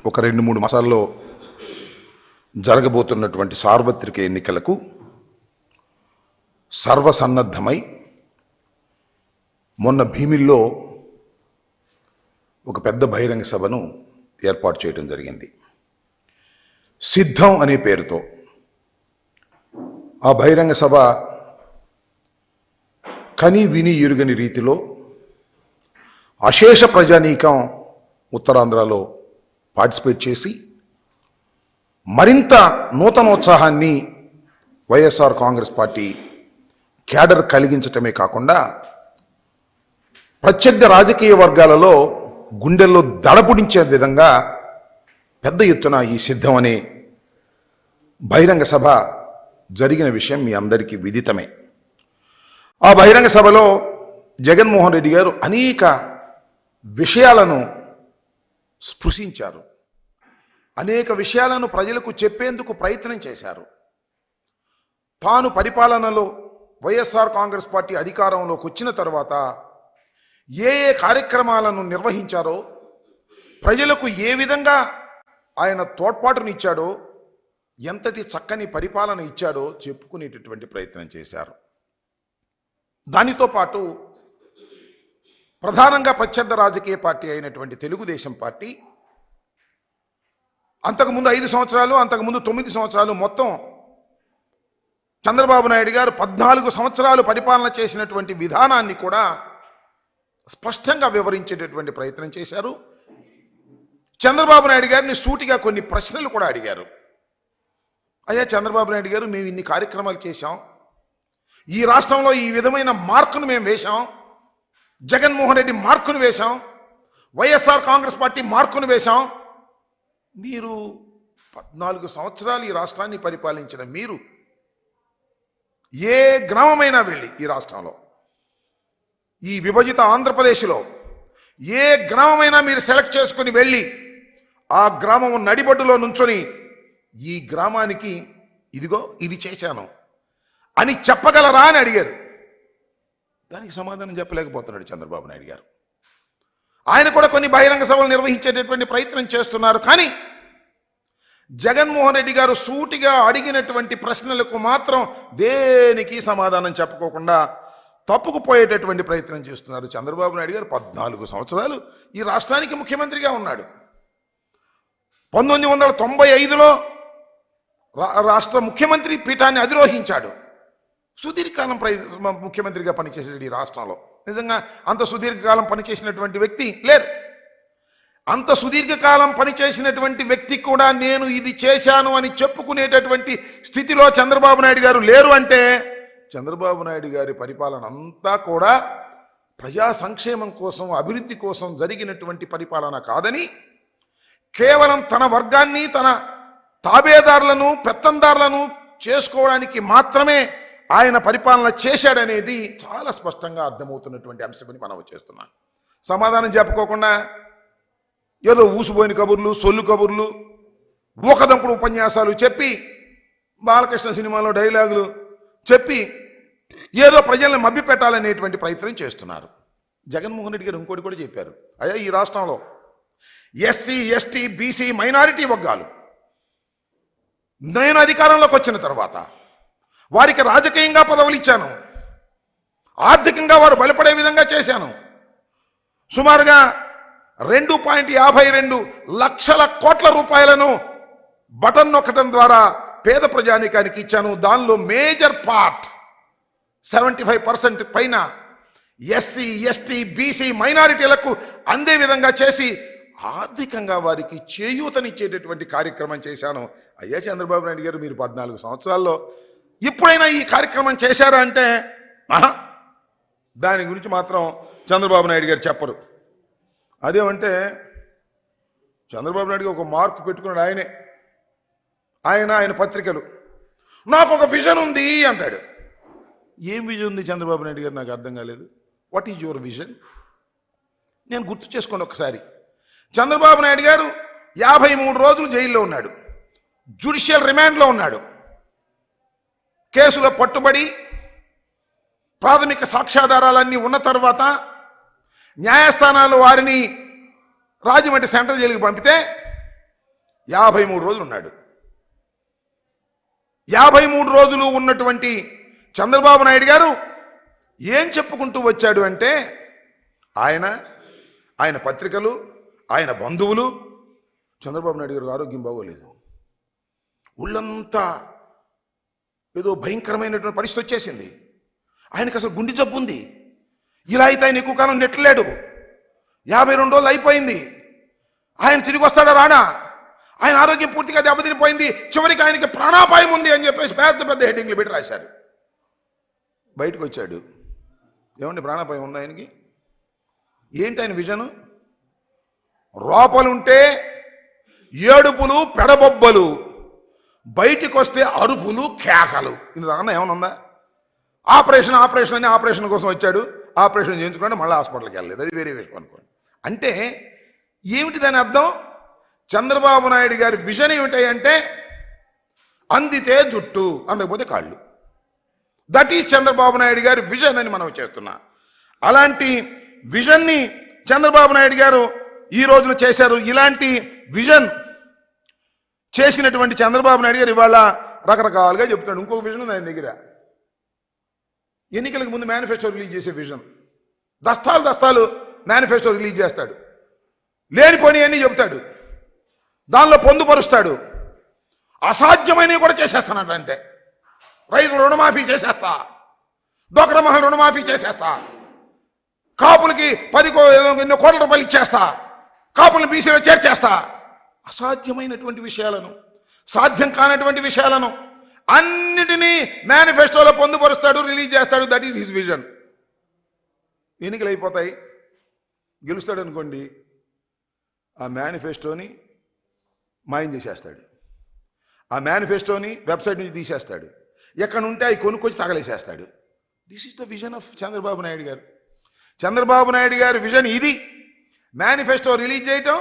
ఒక 2-3 మాసాల్లో జరగబోతున్నటువంటి సార్వత్రిక ఎన్నికలకు సర్వసన్నద్ధమై మొన్న భీమిల్లో ఒక పెద్ద బహిరంగ సభను ఏర్పాటు చేయడం జరిగింది. సిద్ధం అనే పేరుతో ఆ బహిరంగ సభ కని విని ఎరుగని రీతిలో అశేష ప్రజానీకం ఉత్తరాంధ్రలో పార్టిసిపేట్ చేసి మరింత నూతనోత్సాహాన్ని వైఎస్ఆర్ కాంగ్రెస్ పార్టీ క్యాడర్ కలిగించటమే కాకుండా ప్రత్యర్థి రాజకీయ వర్గాలలో గుండెల్లో దడపుడించే విధంగా పెద్ద ఎత్తున ఈ సిద్ధం అనే బహిరంగ సభ జరిగిన విషయం మీ అందరికీ విదితమే. ఆ బహిరంగ సభలో జగన్మోహన్ రెడ్డి గారు అనేక విషయాలను స్పృశించారు, అనేక విషయాలను ప్రజలకు చెప్పేందుకు ప్రయత్నం చేశారు. తాను పరిపాలనలో వైఎస్ఆర్ కాంగ్రెస్ పార్టీ అధికారంలోకి వచ్చిన తర్వాత ఏ ఏ కార్యక్రమాలను నిర్వహించారో, ప్రజలకు ఏ విధంగా ఆయన తోడ్పాటునిచ్చాడో, ఎంతటి చక్కని పరిపాలన ఇచ్చాడో చెప్పుకునేటటువంటి ప్రయత్నం చేశారు. దానితో పాటు ప్రధానంగా ప్రత్యర్థ రాజకీయ పార్టీ అయినటువంటి తెలుగుదేశం పార్టీ అంతకుముందు 5 సంవత్సరాలు, అంతకుముందు 9 సంవత్సరాలు, మొత్తం చంద్రబాబు నాయుడు గారు 14 సంవత్సరాలు పరిపాలన చేసినటువంటి విధానాన్ని కూడా స్పష్టంగా వివరించేటటువంటి ప్రయత్నం చేశారు. చంద్రబాబు నాయుడు గారిని సూటిగా కొన్ని ప్రశ్నలు కూడా అడిగారు. అయ్యా చంద్రబాబు నాయుడు గారు, మేము ఇన్ని కార్యక్రమాలు చేశాం, ఈ రాష్ట్రంలో ఈ విధమైన మార్కును మేము వేశాం, జగన్మోహన్ రెడ్డి మార్కును వేశాం, వైఎస్ఆర్ కాంగ్రెస్ పార్టీ మార్కును వేశాం, మీరు 14 సంవత్సరాలు ఈ రాష్ట్రాన్ని పరిపాలించిన మీరు ఏ గ్రామమైనా వెళ్ళి ఈ రాష్ట్రంలో, ఈ విభజిత ఆంధ్రప్రదేశ్లో ఏ గ్రామమైనా మీరు సెలెక్ట్ చేసుకుని వెళ్ళి ఆ గ్రామం నడిబొడ్డులో నుంచొని ఈ గ్రామానికి ఇదిగో ఇది చేశాను అని చెప్పగలరా అని అడిగారు. దానికి సమాధానం చెప్పలేకపోతున్నాడు చంద్రబాబు నాయుడు గారు. ఆయన కూడా కొన్ని బహిరంగ సభలు నిర్వహించేటటువంటి ప్రయత్నం చేస్తున్నారు. కానీ జగన్మోహన్ రెడ్డి గారు సూటిగా అడిగినటువంటి ప్రశ్నలకు మాత్రం దేనికి సమాధానం చెప్పుకోకుండా తప్పుకుపోయేటటువంటి ప్రయత్నం చేస్తున్నారు. చంద్రబాబు నాయుడు గారు 14 సంవత్సరాలు ఈ రాష్ట్రానికి ముఖ్యమంత్రిగా ఉన్నాడు. 1995లో రాష్ట్ర ముఖ్యమంత్రి పీఠాన్ని అధిరోహించాడు. సుదీర్ఘకాలం ముఖ్యమంత్రిగా పనిచేసాడు ఈ రాష్ట్రంలో. నిజంగా అంత సుదీర్ఘకాలం పనిచేసినటువంటి వ్యక్తి లేరు. అంత సుదీర్ఘకాలం పనిచేసినటువంటి వ్యక్తి కూడా నేను ఇది చేశాను అని చెప్పుకునేటటువంటి స్థితిలో చంద్రబాబు నాయుడు గారు లేరు అంటే చంద్రబాబు నాయుడు గారి పరిపాలన అంతా కూడా ప్రజా సంక్షేమం కోసం, అభివృద్ధి కోసం జరిగినటువంటి పరిపాలన కాదని, కేవలం తన వర్గాన్ని, తన తాబేదారులను, పెత్తందారులను చేసుకోవడానికి మాత్రమే ఆయన పరిపాలన చేశాడనేది చాలా స్పష్టంగా అర్థమవుతున్నటువంటి అంశమని మనం చేస్తున్నాం. సమాధానం చెప్పుకోకుండా ఏదో ఊసిపోయిన కబుర్లు, సొల్లు కబుర్లు, ఊకదంపుడు ఉపన్యాసాలు చెప్పి, బాలకృష్ణ సినిమాలో డైలాగులు చెప్పి ఏదో ప్రజల్ని మభ్యపెట్టాలనేటువంటి ప్రయత్నం చేస్తున్నారు. జగన్మోహన్ రెడ్డి గారు ఇంకోటి కూడా చెప్పారు. అయ్యా ఈ రాష్ట్రంలో ఎస్సీ, ఎస్టీ, బీసీ, మైనారిటీ వర్గాలు నేను అధికారంలోకి వచ్చిన తర్వాత వారికి రాజకీయంగా పదవులు ఇచ్చాను, ఆర్థికంగా వారు బలపడే విధంగా చేశాను. సుమారుగా 2.52 లక్షల కోట్ల రూపాయలను బటన్ నొక్కడం ద్వారా పేద ప్రజానీకానికి ఇచ్చాను. దానిలో మేజర్ పార్ట్ 75% పైన ఎస్సీ, ఎస్టీ, బీసీ, మైనారిటీలకు అందే విధంగా చేసి ఆర్థికంగా వారికి చేయూతనిచ్చేటటువంటి కార్యక్రమం చేశాను. అయ్యా చంద్రబాబు నాయుడు గారు, మీరు 14 సంవత్సరాల్లో ఇప్పుడైనా ఈ కార్యక్రమం చేశారా అంటే దాని గురించి మాత్రం చంద్రబాబు నాయుడు గారు చెప్పరు. అదేమంటే చంద్రబాబు నాయుడు ఒక మార్కు పెట్టుకున్నాడు ఆయనే. ఆయన పత్రికలు నాకు ఒక విజన్ ఉంది అంటాడు. ఏం విజన్ ఉంది చంద్రబాబు నాయుడు గారు? నాకు అర్థం కాలేదు. What is your vision? నేను గుర్తు చేసుకోండి ఒకసారి. చంద్రబాబు నాయుడు గారు 53 రోజులు జైల్లో ఉన్నాడు, జ్యుడిషియల్ రిమాండ్లో ఉన్నాడు. కేసులో పట్టుబడి ప్రాథమిక సాక్ష్యాధారాలన్నీ ఉన్న తర్వాత న్యాయస్థానాలు వారిని రాజమండ్రి సెంట్రల్ జైలుకి పంపితే 53 రోజులు ఉన్నాడు. 53 రోజులు ఉన్నటువంటి చంద్రబాబు నాయుడు గారు ఏం చెప్పుకుంటూ వచ్చాడు అంటే, ఆయన పత్రికలు, ఆయన బంధువులు, చంద్రబాబు నాయుడు గారికి ఆరోగ్యం బాగోలేదు, ఒళ్ళంతా ఏదో భయంకరమైనటువంటి పరిస్థితి వచ్చేసింది, ఆయనకు అసలు గుండె జబ్బు ఉంది, ఇలా అయితే ఆయన ఎక్కువ కాలం నెట్టలేడు, 52 రోజులు అయిపోయింది, ఆయన తిరిగి వస్తాడా రానా, ఆయన ఆరోగ్యం పూర్తిగా దెబ్బతినిపోయింది, చివరికి ఆయనకి ప్రాణాపాయం ఉంది అని చెప్పేసి పెద్ద పెద్ద హెడ్డింగ్లు పెట్టి రాశారు. బయటకు వచ్చాడు, ఏమండి ప్రాణాపాయం ఉంది ఆయనకి, ఏంటి ఆయన విజను? లోపలుంటే ఏడుపులు పెడబొబ్బలు, బయటికి వస్తే అరుపులు కేకలు. ఇందుకన్నా ఏమైనా ఉందా? ఆపరేషన్ అని ఆపరేషన్ కోసం వచ్చాడు, ఆపరేషన్ చేయించుకుంటే మళ్ళీ హాస్పిటల్కి వెళ్ళలేదు, అది వేరే విషయం అనుకోండి. అంటే ఏమిటి దాని అర్థం? చంద్రబాబు నాయుడు గారి విజన్ ఏమిటంటే అందితే జుట్టు, అందకపోతే కాళ్ళు. దట్ ఈజ్ చంద్రబాబు నాయుడు గారి విజన్ అని మనం చేస్తున్నా. అలాంటి విజన్ని చంద్రబాబు నాయుడు గారు ఈ రోజున చేశారు. ఇలాంటి విజన్ చేసినటువంటి చంద్రబాబు నాయుడు గారు ఇవాళ రకరకాలుగా చెప్తున్నాడు. ఇంకొక విజన్ ఉంది ఆయన దగ్గర, ఎన్నికలకు ముందు మేనిఫెస్టో రిలీజ్ చేసే విజన్. దస్తాలు మేనిఫెస్టో రిలీజ్ చేస్తాడు, లేనిపోని అన్నీ చెబుతాడు, దానిలో పొందుపరుస్తాడు, అసాధ్యమైనవి కూడా చేసేస్తానంట. అంటే రైతులు రుణమాఫీ చేసేస్తా, డోక్రా మహిళ రుణమాఫీ చేసేస్తా, కాపులకి 10 కోట్ల రూపాయలు ఇచ్చేస్తా, కాపులను బీసీలో చేర్చేస్తా. అసాధ్యమైనటువంటి విషయాలను, సాధ్యం కానటువంటి విషయాలను అన్నిటినీ మేనిఫెస్టోలో పొందుపరుస్తాడు, రిలీజ్ చేస్తాడు. That is his vision. ఎన్నికలు అయిపోతాయి, గెలుస్తాడు అనుకోండి, ఆ మేనిఫెస్టోని మాయం చేసేస్తాడు, ఆ మేనిఫెస్టోని వెబ్సైట్ నుంచి తీసేస్తాడు, ఎక్కడ ఉంటే అవి కొనుక్కొచ్చి తగలేసేస్తాడు. This is the vision of Chandrababu Naidu garu. Chandrababu Naidu గారి విజన్ ఇది. మేనిఫెస్టో రిలీజ్ చేయటం,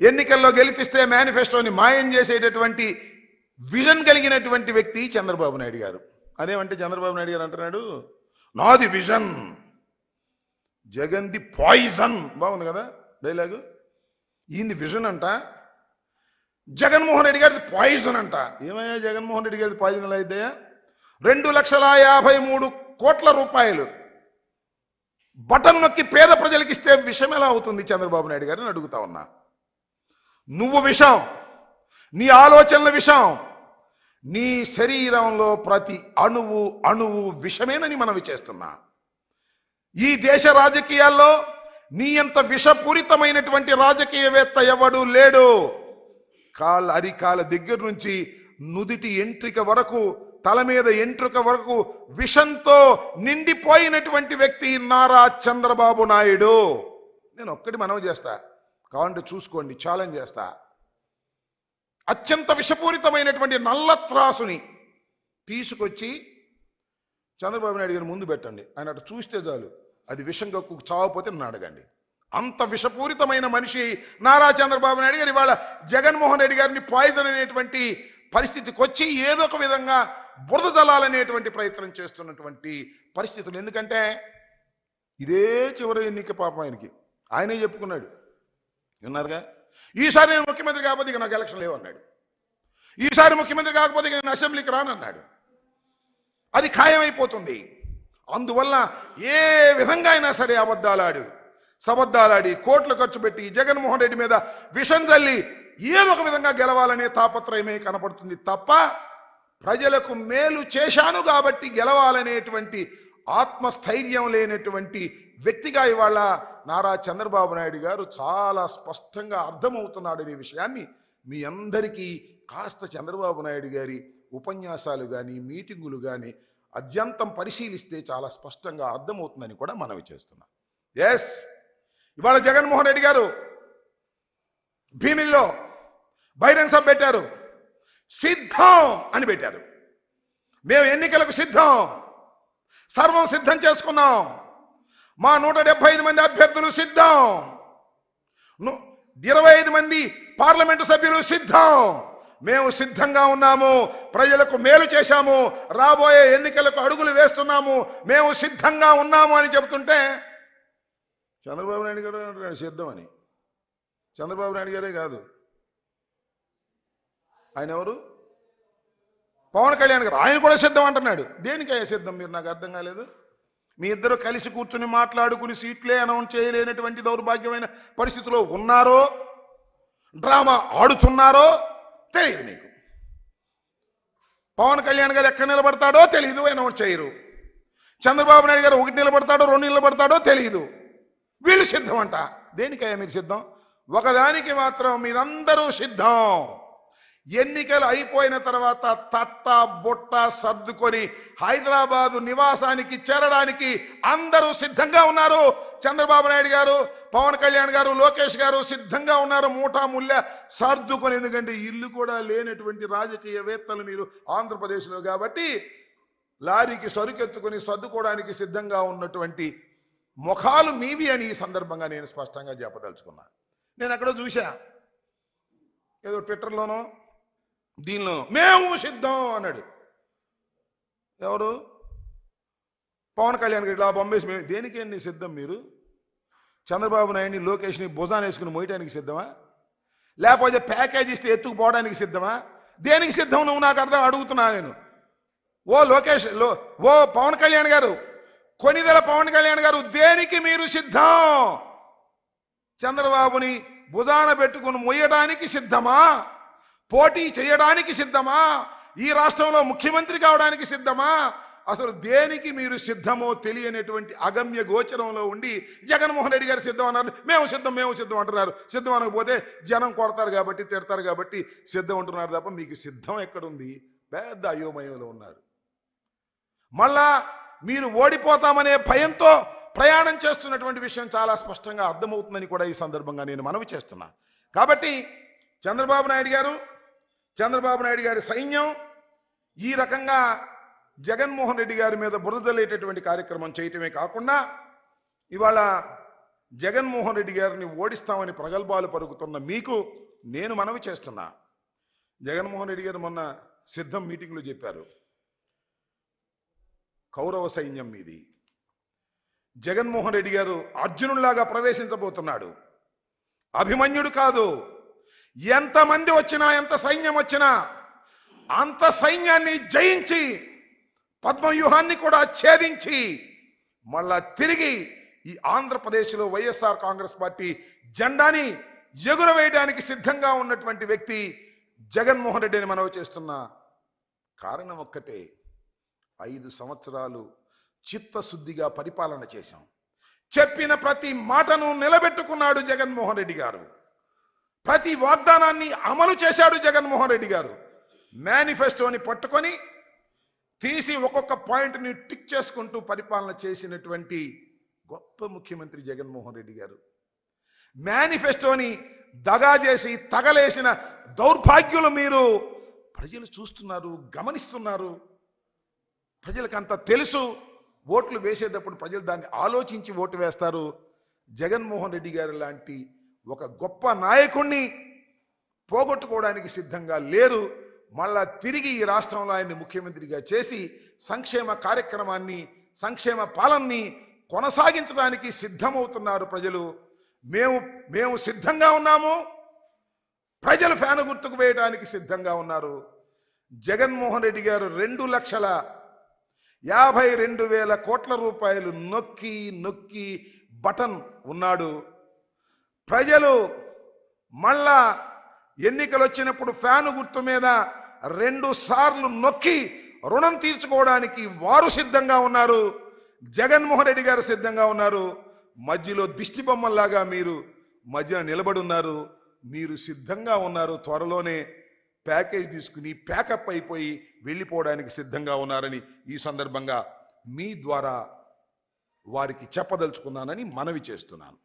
ఎన్నికల్లో గెలిపిస్తే మేనిఫెస్టోని మాయం చేసేటటువంటి విజన్ కలిగినటువంటి వ్యక్తి చంద్రబాబు నాయుడు గారు. అదేమంటే చంద్రబాబు నాయుడు గారు అంటున్నాడు, నాది విజన్, జగన్ది పాయిజన్. బాగుంది కదా డైలాగు. ఈయనది విజన్ అంట, జగన్మోహన్ రెడ్డి గారిది పాయిజన్ అంట. ఏమయ్యా జగన్మోహన్ రెడ్డి గారిది పాయిజన్ ఎలా అయిద్దయా? 2,53 కోట్ల రూపాయలు బటన్ నొక్కి పేద ప్రజలకు ఇస్తే విషం ఎలా అవుతుంది చంద్రబాబు నాయుడు గారిని అడుగుతా ఉన్నా. నువ్వు విషం, నీ ఆలోచనల విషం, నీ శరీరంలో ప్రతి అణువు విషమేనని మనవి చేస్తున్నా. ఈ దేశ రాజకీయాల్లో నీ అంత విషపూరితమైనటువంటి రాజకీయవేత్త ఎవడు లేడు. అరికాల దగ్గర నుంచి నుదిటి ఎంట్రిక వరకు, తల మీద ఎంట్రుక వరకు విషంతో నిండిపోయినటువంటి వ్యక్తి నారా చంద్రబాబు నాయుడు. నేను ఒక్కటి మనవి చేస్తా, కావాలంటే చూసుకోండి, ఛాలెంజ్ చేస్తా. అత్యంత విషపూరితమైనటువంటి నల్ల త్రాసుని తీసుకొచ్చి చంద్రబాబు నాయుడు గారిని ముందు పెట్టండి, ఆయన అటు చూస్తే చాలు, అది విషం కక్కు చావపోతే నన్ను అడగండి. అంత విషపూరితమైన మనిషి నారా చంద్రబాబు నాయుడు గారు ఇవాళ జగన్మోహన్ రెడ్డి గారిని పాయిజన్ అనేటువంటి పరిస్థితికి వచ్చి ఏదో ఒక విధంగా బురద జల్లాలనేటువంటి ప్రయత్నం చేస్తున్నటువంటి పరిస్థితులు. ఎందుకంటే ఇదే చివరి ఎన్నిక పాపం ఆయనకి, ఆయనే చెప్పుకున్నాడు, విన్నారుగా, ఈసారి నేను ముఖ్యమంత్రి కాకపోతే ఇక నాకు ఎలక్షన్ లేవన్నాడు, ఈసారి ముఖ్యమంత్రి కాకపోతే ఇక నేను అసెంబ్లీకి రానన్నాడు. అది ఖాయమైపోతుంది. అందువల్ల ఏ విధంగా అయినా సరే సబద్దాలాడి కోట్లు ఖర్చు పెట్టి జగన్మోహన్ రెడ్డి మీద విషం జల్లి ఏదో ఒక విధంగా గెలవాలనే తాపత్రయమే కనపడుతుంది తప్ప ప్రజలకు మేలు చేశాను కాబట్టి గెలవాలనేటువంటి ఆత్మస్థైర్యం లేనటువంటి వ్యక్తిగా ఇవాళ నారా చంద్రబాబు నాయుడు గారు చాలా స్పష్టంగా అర్థమవుతున్నాడనే విషయాన్ని మీ అందరికీ కాస్త చంద్రబాబు నాయుడు గారి ఉపన్యాసాలు కానీ మీటింగులు కానీ అద్యంతం పరిశీలిస్తే చాలా స్పష్టంగా అర్థమవుతుందని కూడా మనవి చేస్తున్నాం. ఎస్, ఇవాళ జగన్మోహన్ రెడ్డి గారు భీమిల్లో బహిరంగ సభ పెట్టారు, సిద్ధం అని పెట్టారు. మేము ఎన్నికలకు సిద్ధం, సర్వం సిద్ధం చేసుకున్నాం, మా 175 మంది అభ్యర్థులు సిద్ధం, 25 మంది పార్లమెంటు సభ్యులు సిద్ధం, మేము సిద్ధంగా ఉన్నాము, ప్రజలకు మేలు చేశాము, రాబోయే ఎన్నికలకు అడుగులు వేస్తున్నాము, మేము సిద్ధంగా ఉన్నాము అని చెబుతుంటే చంద్రబాబు నాయుడు గారు అంటున్నాడు సిద్ధం అని. చంద్రబాబు నాయుడు గారే కాదు, ఆయన ఎవరు? పవన్ కళ్యాణ్ గారు. ఆయన కూడా సిద్ధం అంటున్నాడు. దేనికయ్యా సిద్ధం? మీరు నాకు అర్థం కాలేదు. మీ ఇద్దరు కలిసి కూర్చుని మాట్లాడుకుని సీట్లే అనౌన్స్ చేయలేనటువంటి దౌర్భాగ్యమైన పరిస్థితిలో ఉన్నారో, డ్రామా ఆడుతున్నారో తెలియదు నీకు. పవన్ కళ్యాణ్ గారు ఎక్కడ నిలబడతాడో తెలియదు, అనౌన్స్ చేయరు. చంద్రబాబు నాయుడు గారు 1 నిలబడతాడో 2 నిలబడతాడో తెలియదు. వీళ్ళు సిద్ధం అంట. దేనికయ్యా మీరు సిద్ధం? ఒకదానికి మాత్రం మీరందరూ సిద్ధం. ఎన్నికలు అయిపోయిన తర్వాత తట్ట బొట్ట సర్దుకొని హైదరాబాదు నివాసానికి చేరడానికి అందరూ సిద్ధంగా ఉన్నారు. చంద్రబాబు నాయుడు గారు, పవన్ కళ్యాణ్ గారు, లోకేష్ గారు సిద్ధంగా ఉన్నారు. మూటా ముళ్ళ సర్దుకొని. ఎందుకంటే ఇల్లు కూడా లేనటువంటి రాజకీయవేత్తలు మీరు ఆంధ్రప్రదేశ్లో కాబట్టి లారీకి సరుకెత్తుకొని సర్దుకోవడానికి సిద్ధంగా ఉన్నటువంటి ముఖాలు మీవి అని ఈ సందర్భంగా నేను స్పష్టంగా చెప్పదలుచుకున్నా. నేను అక్కడ చూశా, ఏదో ట్విట్టర్లోనో దీనిలో మేము సిద్ధం అన్నాడు. ఎవరు? పవన్ కళ్యాణ్ గారు. ఇలా బొంబేసి మేము దేనికేంటి సిద్ధం? మీరు చంద్రబాబు నాయుడిని లోకేష్ని భుజాన్ని వేసుకుని మోయటానికి సిద్ధమా? లేకపోతే ప్యాకేజ్ ఇస్తే ఎత్తుకుపోవడానికి సిద్ధమా? దేనికి సిద్ధం నువ్వు నాకు అర్థం అడుగుతున్నా నేను. ఓ లోకేష్, ఓ పవన్ కళ్యాణ్ గారు, కొనిదెల పవన్ కళ్యాణ్ గారు, దేనికి మీరు సిద్ధం? చంద్రబాబుని భుజాన పెట్టుకుని మొయ్యడానికి సిద్ధమా? పోటీ చేయడానికి సిద్ధమా? ఈ రాష్ట్రంలో ముఖ్యమంత్రి కావడానికి సిద్ధమా? అసలు దేనికి మీరు సిద్ధమో తెలియనటువంటి అగమ్య గోచరంలో ఉండి జగన్మోహన్ రెడ్డి గారు సిద్ధం అన్నారు. మేము సిద్ధం అంటున్నారు. సిద్ధం అనకపోతే జనం కొడతారు కాబట్టి, తిడతారు కాబట్టి సిద్ధం అంటున్నారు తప్ప మీకు సిద్ధం ఎక్కడుంది? పెద్ద అయోమయంలో ఉన్నారు. మళ్ళా మీరు ఓడిపోతామనే భయంతో ప్రయాణం చేస్తున్నటువంటి విషయం చాలా స్పష్టంగా అర్థమవుతుందని కూడా ఈ సందర్భంగా నేను మనవి చేస్తున్నా. కాబట్టి చంద్రబాబు నాయుడు గారి సైన్యం ఈ రకంగా జగన్మోహన్ రెడ్డి గారి మీద బురదలేటటువంటి కార్యక్రమం చేయటమే కాకుండా ఇవాళ జగన్మోహన్ రెడ్డి గారిని ఓడిస్తామని ప్రగల్భాలు పలుకుతున్న మీకు నేను మనవి చేస్తున్నా. జగన్మోహన్ రెడ్డి గారు మొన్న సిద్ధం మీటింగ్లో చెప్పారు, కౌరవ సైన్యం మీది. జగన్మోహన్ రెడ్డి గారు అర్జునుడిలాగా ప్రవేశించబోతున్నాడు. అభిమన్యుడు కాదు. ఎంతమంది వచ్చినా, ఎంత సైన్యం వచ్చినా అంత సైన్యాన్ని జయించి పద్మవ్యూహాన్ని కూడా ఛేదించి మళ్ళా తిరిగి ఈ ఆంధ్రప్రదేశ్లో వైఎస్ఆర్ కాంగ్రెస్ పార్టీ జెండాని ఎగురవేయడానికి సిద్ధంగా ఉన్నటువంటి వ్యక్తి జగన్మోహన్ రెడ్డిని మనవి చేస్తున్న కారణం ఒక్కటే, 5 సంవత్సరాలు చిత్తశుద్ధిగా పరిపాలన చేశాం. చెప్పిన ప్రతి మాటను నిలబెట్టుకున్నాడు జగన్మోహన్ రెడ్డి గారు. ప్రతి వాగ్దానాన్ని అమలు చేశాడు జగన్మోహన్ రెడ్డి గారు. మేనిఫెస్టోని పట్టుకొని తీసి ఒక్కొక్క పాయింట్ని టిక్ చేసుకుంటూ పరిపాలన చేసినటువంటి గొప్ప ముఖ్యమంత్రి జగన్మోహన్ రెడ్డి గారు. మేనిఫెస్టోని దగా చేసి తగలేసిన దౌర్భాగ్యులు మీరు. ప్రజలు చూస్తున్నారు, గమనిస్తున్నారు. ప్రజలకంత తెలుసు. ఓట్లు వేసేటప్పుడు ప్రజలు దాన్ని ఆలోచించి ఓటు వేస్తారు. జగన్మోహన్ రెడ్డి గారు లాంటి ఒక గొప్ప నాయకుణ్ణి పోగొట్టుకోవడానికి సిద్ధంగా లేరు. మళ్ళా తిరిగి ఈ రాష్ట్రంలో ఆయన్ని ముఖ్యమంత్రిగా చేసి సంక్షేమ కార్యక్రమాన్ని, సంక్షేమ పాలనని కొనసాగించడానికి సిద్ధమవుతున్నారు ప్రజలు. మేము సిద్ధంగా ఉన్నాము. ప్రజలు ఫ్యాను గుర్తుకు వేయడానికి సిద్ధంగా ఉన్నారు. జగన్మోహన్ రెడ్డి గారు 2,52,000 కోట్ల రూపాయలు నొక్కి నొక్కి బటన్ ఉన్నాడు. ప్రజలు మళ్ళా ఎన్నికలు వచ్చినప్పుడు ఫ్యాను గుర్తు మీద 2 సార్లు నొక్కి రుణం తీర్చుకోవడానికి వారు సిద్ధంగా ఉన్నారు. జగన్మోహన్ రెడ్డి గారు సిద్ధంగా ఉన్నారు. మధ్యలో దిష్టి బొమ్మల్లాగా మీరు మధ్యన నిలబడి ఉన్నారు. మీరు సిద్ధంగా ఉన్నారు. త్వరలోనే ప్యాకేజ్ తీసుకుని ప్యాకప్ అయిపోయి వెళ్ళిపోవడానికి సిద్ధంగా ఉన్నారని ఈ సందర్భంగా మీ ద్వారా వారికి చెప్పదలుచుకున్నానని మనవి చేస్తున్నాను.